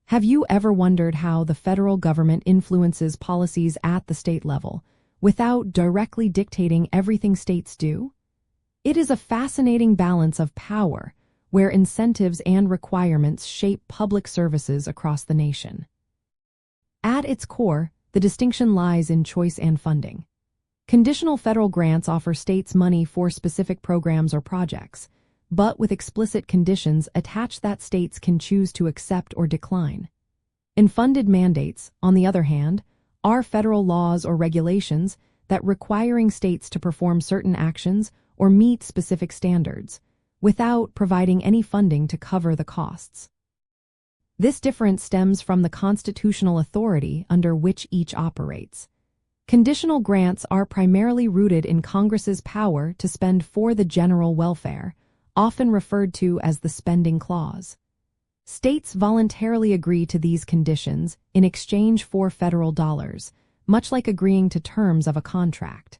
Have you ever wondered how the federal government influences policies at the state level without directly dictating everything states do? It is a fascinating balance of power where incentives and requirements shape public services across the nation. At its core, the distinction lies in choice and funding. Conditional federal grants offer states money for specific programs or projects, but with explicit conditions attached that states can choose to accept or decline. Unfunded mandates, on the other hand, are federal laws or regulations that requiring states to perform certain actions or meet specific standards, without providing any funding to cover the costs. This difference stems from the constitutional authority under which each operates. Conditional grants are primarily rooted in Congress's power to spend for the general welfare, often referred to as the spending clause. States voluntarily agree to these conditions in exchange for federal dollars, much like agreeing to terms of a contract.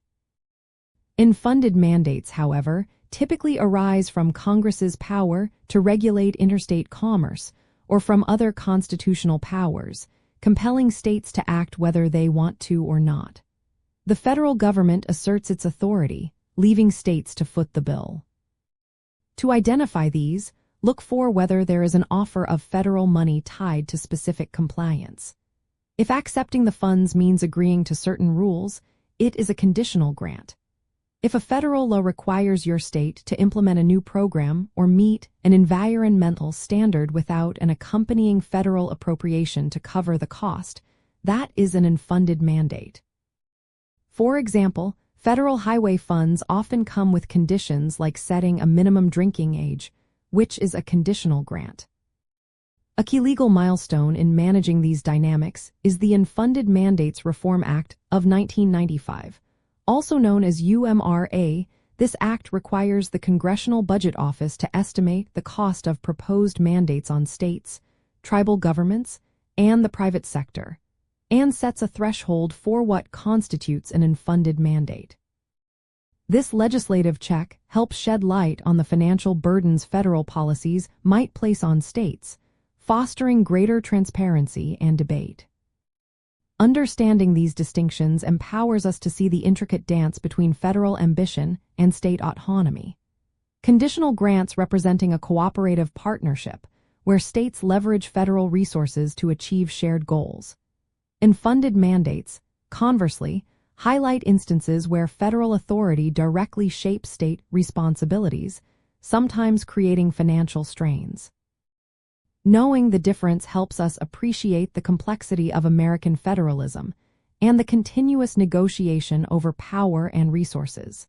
Unfunded mandates, however, typically arise from Congress's power to regulate interstate commerce or from other constitutional powers, compelling states to act whether they want to or not. The federal government asserts its authority, leaving states to foot the bill. To identify these, look for whether there is an offer of federal money tied to specific compliance. If accepting the funds means agreeing to certain rules, it is a conditional grant. If a federal law requires your state to implement a new program or meet an environmental standard without an accompanying federal appropriation to cover the cost, that is an unfunded mandate. For example, federal highway funds often come with conditions like setting a minimum drinking age, which is a conditional grant. A key legal milestone in managing these dynamics is the Unfunded Mandates Reform Act of 1995. Also known as UMRA, this act requires the Congressional Budget Office to estimate the cost of proposed mandates on states, tribal governments, and the private sector, and sets a threshold for what constitutes an unfunded mandate. This legislative check helps shed light on the financial burdens federal policies might place on states, fostering greater transparency and debate. Understanding these distinctions empowers us to see the intricate dance between federal ambition and state autonomy. Conditional grants representing a cooperative partnership, where states leverage federal resources to achieve shared goals. Unfunded mandates, conversely, highlight instances where federal authority directly shapes state responsibilities, sometimes creating financial strains. Knowing the difference helps us appreciate the complexity of American federalism and the continuous negotiation over power and resources.